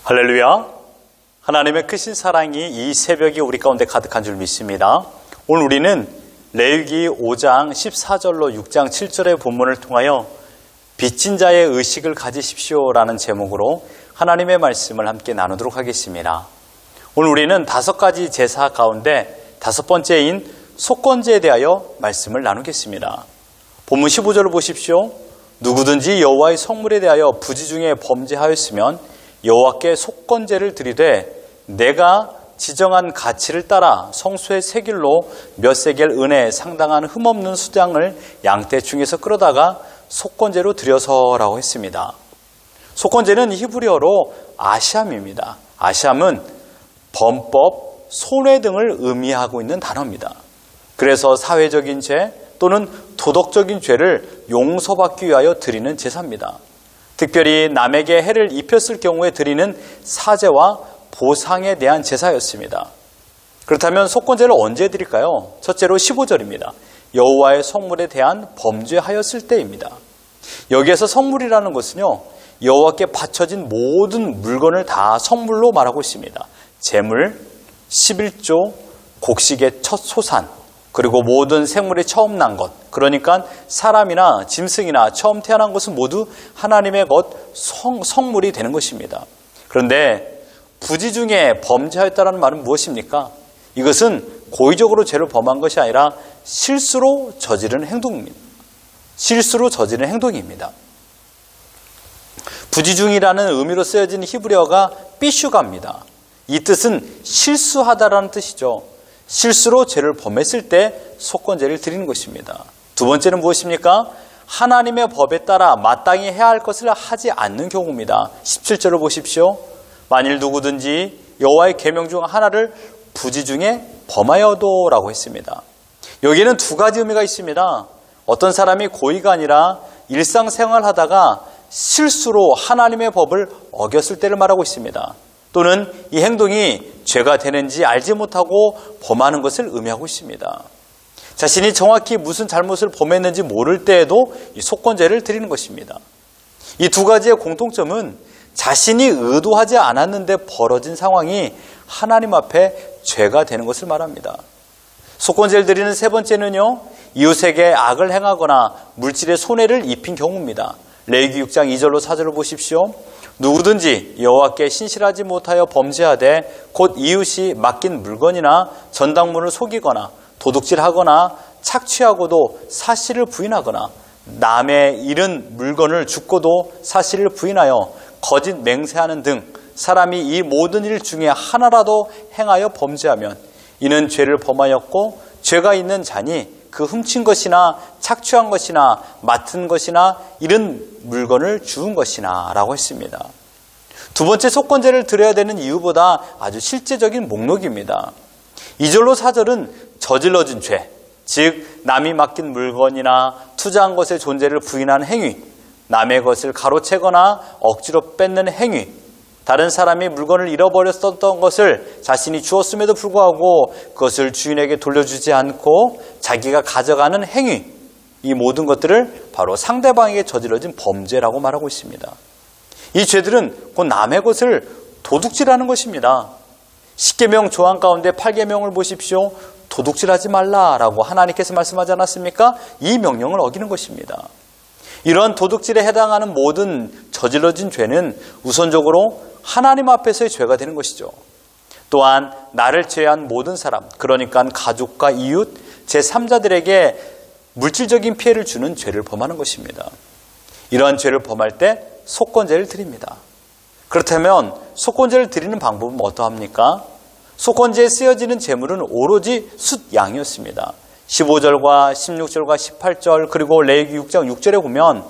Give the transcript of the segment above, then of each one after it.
할렐루야! 하나님의 크신 사랑이 이 새벽에 우리 가운데 가득한 줄 믿습니다. 오늘 우리는 레위기 5장 14절로 6장 7절의 본문을 통하여 빚진 자의 의식을 가지십시오라는 제목으로 하나님의 말씀을 함께 나누도록 하겠습니다. 오늘 우리는 5가지 제사 가운데 5번째인 속건제에 대하여 말씀을 나누겠습니다. 본문 15절을 보십시오. 누구든지 여호와의 성물에 대하여 부지 중에 범죄하였으면 여호와께 속건제를 드리되 내가 지정한 가치를 따라 성소의 세길로 몇 세겔 은에 상당한 흠없는 수장을 양떼 중에서 끌어다가 속건제로 드려서라고 했습니다. 속건제는 히브리어로 아샴입니다. 아샴은 범법, 손해 등을 의미하고 있는 단어입니다. 그래서 사회적인 죄 또는 도덕적인 죄를 용서받기 위하여 드리는 제사입니다. 특별히 남에게 해를 입혔을 경우에 드리는 사죄와 보상에 대한 제사였습니다. 그렇다면 속건제를 언제 드릴까요? 첫째로 15절입니다. 여호와의 성물에 대한 범죄하였을 때입니다. 여기에서 성물이라는 것은요, 여호와께 바쳐진 모든 물건을 다 성물로 말하고 있습니다. 재물, 11조, 곡식의 첫 소산, 그리고 모든 생물이 처음 난 것, 그러니까 사람이나 짐승이나 처음 태어난 것은 모두 하나님의 것, 성물이 되는 것입니다. 그런데 부지 중에 범죄하였다는 말은 무엇입니까? 이것은 고의적으로 죄를 범한 것이 아니라 실수로 저지른 행동입니다. 실수로 저지른 행동입니다. 부지 중이라는 의미로 쓰여진 히브리어가 삐슈가입니다. 이 뜻은 실수하다라는 뜻이죠. 실수로 죄를 범했을 때 속건제를 드리는 것입니다. 두 번째는 무엇입니까? 하나님의 법에 따라 마땅히 해야 할 것을 하지 않는 경우입니다. 17절을 보십시오. 만일 누구든지 여호와의 계명 중 하나를 부지 중에 범하여도 라고 했습니다. 여기에는 2가지 의미가 있습니다. 어떤 사람이 고의가 아니라 일상생활하다가 실수로 하나님의 법을 어겼을 때를 말하고 있습니다. 또는 이 행동이 죄가 되는지 알지 못하고 범하는 것을 의미하고 있습니다. 자신이 정확히 무슨 잘못을 범했는지 모를 때에도 이 속건제를 드리는 것입니다. 이 2가지의 공통점은 자신이 의도하지 않았는데 벌어진 상황이 하나님 앞에 죄가 되는 것을 말합니다. 속건제를 드리는 3번째는요, 이웃에게 악을 행하거나 물질의 손해를 입힌 경우입니다. 레위기 6장 2절로 4절을 보십시오. 누구든지 여호와께 신실하지 못하여 범죄하되 곧 이웃이 맡긴 물건이나 전당물을 속이거나 도둑질하거나 착취하고도 사실을 부인하거나 남의 잃은 물건을 줍고도 사실을 부인하여 거짓 맹세하는 등 사람이 이 모든 일 중에 하나라도 행하여 범죄하면 이는 죄를 범하였고 죄가 있는 자니 그 훔친 것이나 착취한 것이나 맡은 것이나 잃은 물건을 주운 것이나 라고 했습니다. 2번째 속건제를 드려야 되는 이유보다 아주 실제적인 목록입니다. 2절로 4절은 저질러진 죄, 즉 남이 맡긴 물건이나 투자한 것의 존재를 부인하는 행위, 남의 것을 가로채거나 억지로 뺏는 행위, 다른 사람이 물건을 잃어버렸었던 것을 자신이 주었음에도 불구하고 그것을 주인에게 돌려주지 않고 자기가 가져가는 행위, 이 모든 것들을 바로 상대방에게 저질러진 범죄라고 말하고 있습니다. 이 죄들은 곧 남의 것을 도둑질하는 것입니다. 10계명 조항 가운데 8계명을 보십시오. 도둑질하지 말라라고 하나님께서 말씀하지 않았습니까? 이 명령을 어기는 것입니다. 이러한 도둑질에 해당하는 모든 저질러진 죄는 우선적으로 하나님 앞에서의 죄가 되는 것이죠. 또한 나를 제외한 모든 사람, 그러니까 가족과 이웃, 제3자들에게 물질적인 피해를 주는 죄를 범하는 것입니다. 이러한 죄를 범할 때 속건제를 드립니다. 그렇다면 속건제를 드리는 방법은 어떠합니까? 속건제에 쓰여지는 제물은 오로지 숫양이었습니다. 15절과 16절과 18절 그리고 레위기 6장 6절에 보면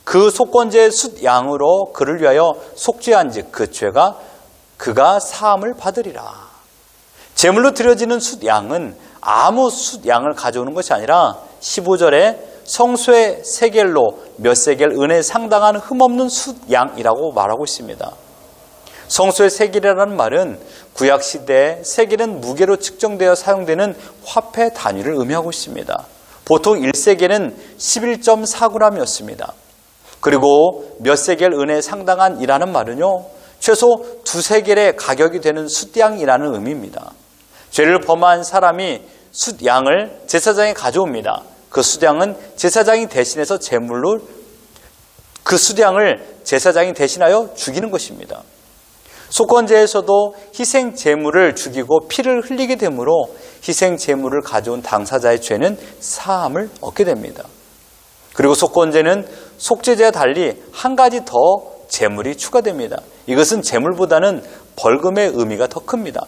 그 속건제의 숫양으로 그를 위하여 속죄한 즉 그 죄가 그가 사함을 받으리라. 제물로 드려지는 숫양은 아무 숫양을 가져오는 것이 아니라 15절에 성소의 세겔로 몇 세겔 은에 상당한 흠없는 숫양이라고 말하고 있습니다. 성소의 세겔이라는 말은 구약시대에 세겔은 무게로 측정되어 사용되는 화폐 단위를 의미하고 있습니다. 보통 1세겔은 11.4g이었습니다. 그리고 몇 세겔 은에 상당한 이라는 말은요, 최소 2세겔의 가격이 되는 숫양이라는 의미입니다. 죄를 범한 사람이 숫양을 제사장에 가져옵니다. 그 숫양은 제사장이 대신해서 제물로 그 숫양을 제사장이 대신하여 죽이는 것입니다. 속건제에서도 희생 제물을 죽이고 피를 흘리게 되므로 희생 제물을 가져온 당사자의 죄는 사함을 얻게 됩니다. 그리고 속건제는 속죄제와 달리 한 가지 더 제물이 추가됩니다. 이것은 제물보다는 벌금의 의미가 더 큽니다.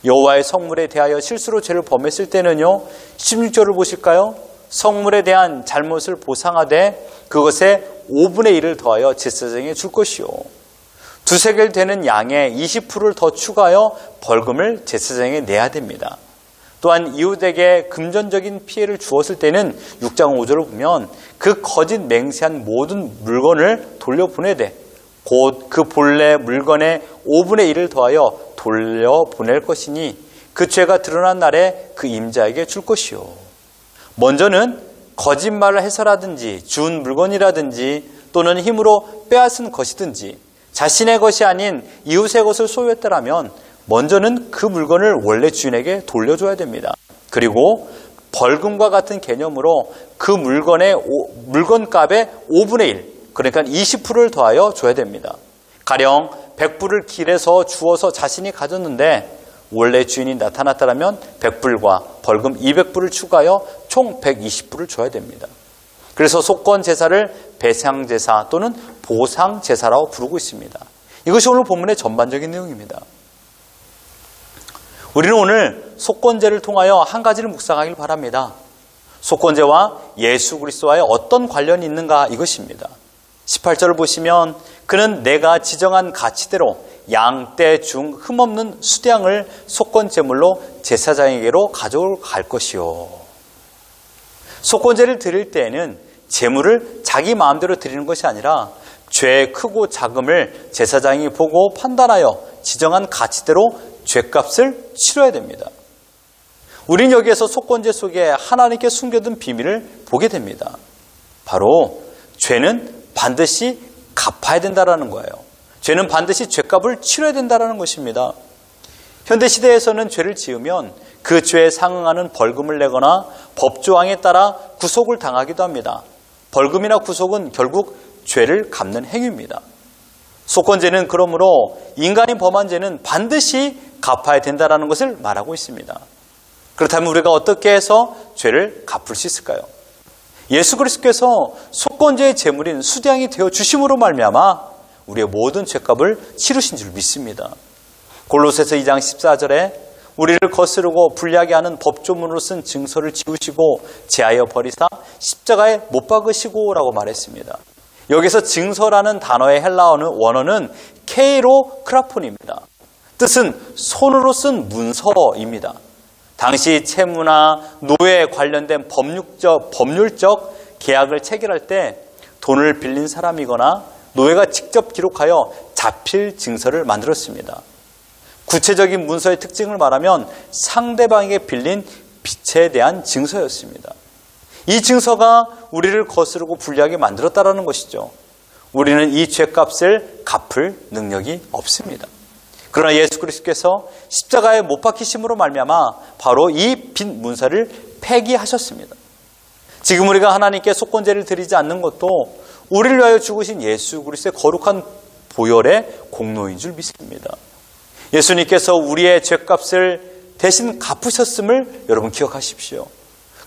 여호와의 성물에 대하여 실수로 죄를 범했을 때는요, 16절을 보실까요? 성물에 대한 잘못을 보상하되 그것에 5분의 1을 더하여 제사장에게 줄 것이요, 2세겔 되는 양의 20%를 더 추가하여 벌금을 제사장에게 내야 됩니다. 또한 이웃에게 금전적인 피해를 주었을 때는 6장 5절을 보면 그 거짓 맹세한 모든 물건을 돌려보내되 곧 그 본래 물건의 5분의 1을 더하여 돌려보낼 것이니 그 죄가 드러난 날에 그 임자에게 줄 것이요. 먼저는 거짓말을 해서라든지 준 물건이라든지 또는 힘으로 빼앗은 것이든지 자신의 것이 아닌 이웃의 것을 소유했다라면 먼저는 그 물건을 원래 주인에게 돌려줘야 됩니다. 그리고 벌금과 같은 개념으로 그 물건의 물건값의 5분의 1, 그러니까 20%를 더하여 줘야 됩니다. 가령 100불을 길에서 주어서 자신이 가졌는데 원래 주인이 나타났다면 100불과 벌금 200불을 추가하여 총 120불을 줘야 됩니다. 그래서 속건 제사를 배상 제사 또는 보상 제사라고 부르고 있습니다. 이것이 오늘 본문의 전반적인 내용입니다. 우리는 오늘 속건제를 통하여 한 가지를 묵상하길 바랍니다. 속건제와 예수 그리스도와의 어떤 관련이 있는가, 이것입니다. 18절을 보시면 그는 내가 지정한 가치대로 양, 때, 중, 흠없는 수량을 속건제물로 제사장에게로 가져갈 것이요. 속건제를 드릴 때에는 제물을 자기 마음대로 드리는 것이 아니라 죄의 크고 작음을 제사장이 보고 판단하여 지정한 가치대로 죄값을 치러야 됩니다. 우린 여기에서 속건제 속에 하나님께 숨겨둔 비밀을 보게 됩니다. 바로 죄는 반드시 갚아야 된다는 거예요. 죄는 반드시 죄값을 치러야 된다는 것입니다. 현대시대에서는 죄를 지으면 그 죄에 상응하는 벌금을 내거나 법조항에 따라 구속을 당하기도 합니다. 벌금이나 구속은 결국 죄를 갚는 행위입니다. 속건제는 그러므로 인간이 범한 죄는 반드시 갚아야 된다는 것을 말하고 있습니다. 그렇다면 우리가 어떻게 해서 죄를 갚을 수 있을까요? 예수 그리스도께서 속건제의 제물인 수량이 되어 주심으로 말미암아 우리의 모든 죄값을 치르신 줄 믿습니다. 골로새서 2장 14절에 우리를 거스르고 불리하게 하는 법조문으로 쓴 증서를 지우시고 제하여 버리사 십자가에 못 박으시고 라고 말했습니다. 여기서 증서라는 단어의 헬라어 원어는 케이로크라폰입니다. 뜻은 손으로 쓴 문서입니다. 당시 채무나 노예에 관련된 법률적 계약을 체결할 때 돈을 빌린 사람이거나 노예가 직접 기록하여 자필 증서를 만들었습니다. 구체적인 문서의 특징을 말하면 상대방에게 빌린 빚에 대한 증서였습니다. 이 증서가 우리를 거스르고 불리하게 만들었다는 것이죠. 우리는 이 죄값을 갚을 능력이 없습니다. 그러나 예수 그리스도께서 십자가에 못 박히심으로 말미암아 바로 이 빚 문서를 폐기하셨습니다. 지금 우리가 하나님께 속건제를 드리지 않는 것도 우리를 위하여 죽으신 예수 그리스도의 거룩한 보혈의 공로인 줄 믿습니다. 예수님께서 우리의 죄값을 대신 갚으셨음을 여러분 기억하십시오.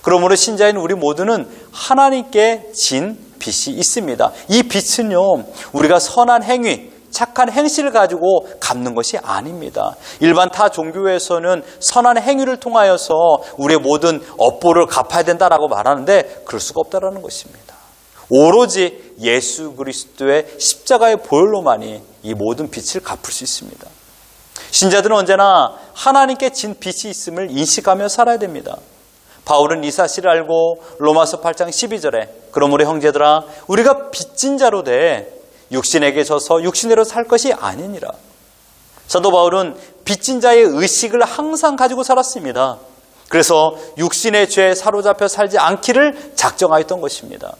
그러므로 신자인 우리 모두는 하나님께 진 빚이 있습니다. 이 빚은요, 우리가 선한 행위, 착한 행실을 가지고 갚는 것이 아닙니다. 일반 타 종교에서는 선한 행위를 통하여서 우리의 모든 업보를 갚아야 된다라고 말하는데 그럴 수가 없다라는 것입니다. 오로지 예수 그리스도의 십자가의 보혈로만이 이 모든 빚을 갚을 수 있습니다. 신자들은 언제나 하나님께 진 빚이 있음을 인식하며 살아야 됩니다. 바울은 이 사실을 알고 로마서 8장 12절에 그러므로 형제들아 우리가 빚진 자로 돼 육신에게 져서 육신대로 살 것이 아니니라. 사도 바울은 빚진 자의 의식을 항상 가지고 살았습니다. 그래서 육신의 죄에 사로잡혀 살지 않기를 작정하였던 것입니다.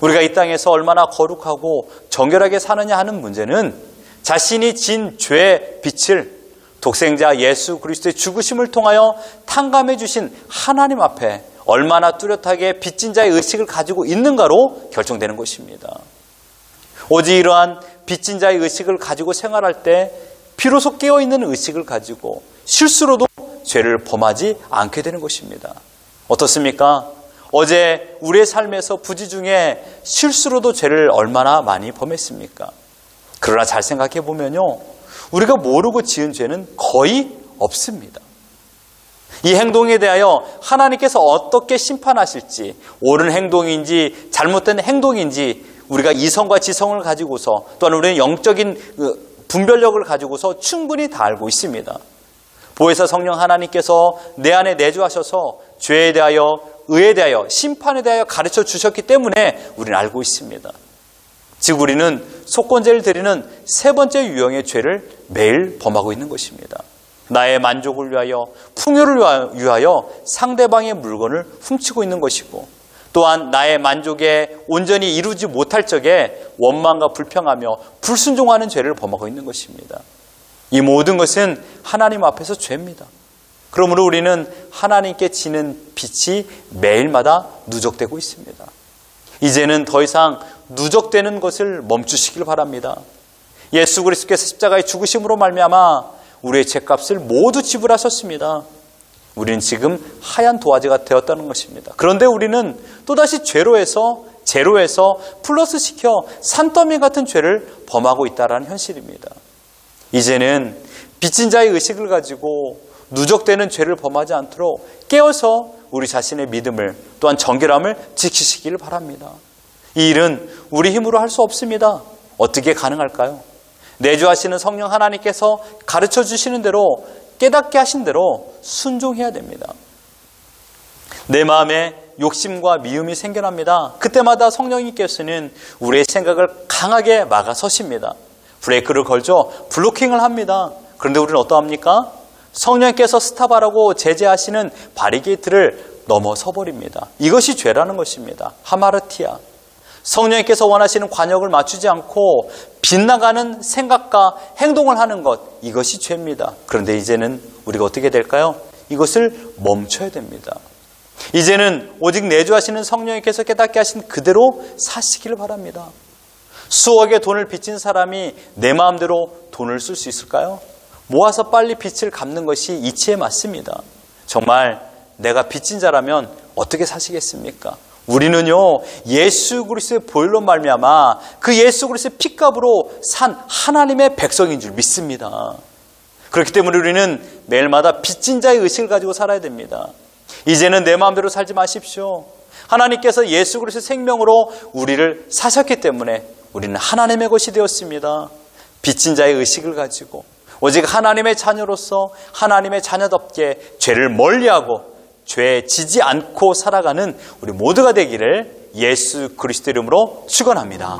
우리가 이 땅에서 얼마나 거룩하고 정결하게 사느냐 하는 문제는 자신이 진 죄의 빛을 독생자 예수 그리스도의 죽으심을 통하여 탕감해 주신 하나님 앞에 얼마나 뚜렷하게 빚진 자의 의식을 가지고 있는가로 결정되는 것입니다. 오직 이러한 빚진 자의 의식을 가지고 생활할 때 비로소 깨어있는 의식을 가지고 실수로도 죄를 범하지 않게 되는 것입니다. 어떻습니까? 어제 우리의 삶에서 부지 중에 실수로도 죄를 얼마나 많이 범했습니까? 그러나 잘 생각해 보면요, 우리가 모르고 지은 죄는 거의 없습니다. 이 행동에 대하여 하나님께서 어떻게 심판하실지, 옳은 행동인지 잘못된 행동인지 우리가 이성과 지성을 가지고서, 또한 우리는 영적인 분별력을 가지고서 충분히 다 알고 있습니다. 보혜사 성령 하나님께서 내 안에 내주하셔서 죄에 대하여, 의에 대하여, 심판에 대하여 가르쳐 주셨기 때문에 우리는 알고 있습니다. 즉 우리는 속건제를 드리는 세 번째 유형의 죄를 매일 범하고 있는 것입니다. 나의 만족을 위하여, 풍요를 위하여 상대방의 물건을 훔치고 있는 것이고, 또한 나의 만족에 온전히 이루지 못할 적에 원망과 불평하며 불순종하는 죄를 범하고 있는 것입니다. 이 모든 것은 하나님 앞에서 죄입니다. 그러므로 우리는 하나님께 지는 빚이 매일마다 누적되고 있습니다. 이제는 더 이상 누적되는 것을 멈추시길 바랍니다. 예수 그리스도께서 십자가의 죽으심으로 말미암아 우리의 죄값을 모두 지불하셨습니다. 우리는 지금 하얀 도화지가 되었다는 것입니다. 그런데 우리는 또다시 제로에서 플러스 시켜 산더미 같은 죄를 범하고 있다는 현실입니다. 이제는 빚진 자의 의식을 가지고 누적되는 죄를 범하지 않도록 깨어서 우리 자신의 믿음을, 또한 정결함을 지키시기를 바랍니다. 이 일은 우리 힘으로 할 수 없습니다. 어떻게 가능할까요? 내주하시는 성령 하나님께서 가르쳐 주시는 대로, 깨닫게 하신 대로 순종해야 됩니다. 내 마음에 욕심과 미움이 생겨납니다. 그때마다 성령님께서는 우리의 생각을 강하게 막아서십니다. 브레이크를 걸죠. 블로킹을 합니다. 그런데 우리는 어떠합니까? 성령님께서 스탑하라고 제재하시는 바리게이트를 넘어서 버립니다. 이것이 죄라는 것입니다. 하마르티아. 성령님께서 원하시는 관역을 맞추지 않고 빗나가는 생각과 행동을 하는 것, 이것이 죄입니다. 그런데 이제는 우리가 어떻게 될까요? 이것을 멈춰야 됩니다. 이제는 오직 내주하시는 성령님께서 깨닫게 하신 그대로 사시기를 바랍니다. 수억의 돈을 빚진 사람이 내 마음대로 돈을 쓸 수 있을까요? 모아서 빨리 빚을 갚는 것이 이치에 맞습니다. 정말 내가 빚진 자라면 어떻게 사시겠습니까? 우리는요, 예수 그리스도의 보혈로 말미암아 그 예수 그리스도의 피값으로 산 하나님의 백성인 줄 믿습니다. 그렇기 때문에 우리는 매일마다 빚진 자의 의식을 가지고 살아야 됩니다. 이제는 내 마음대로 살지 마십시오. 하나님께서 예수 그리스도의 생명으로 우리를 사셨기 때문에 우리는 하나님의 것이 되었습니다. 빚진 자의 의식을 가지고 오직 하나님의 자녀로서 하나님의 자녀답게 죄를 멀리하고 죄에 지지 않고 살아가는 우리 모두가 되기를 예수 그리스도 이름으로 축원합니다.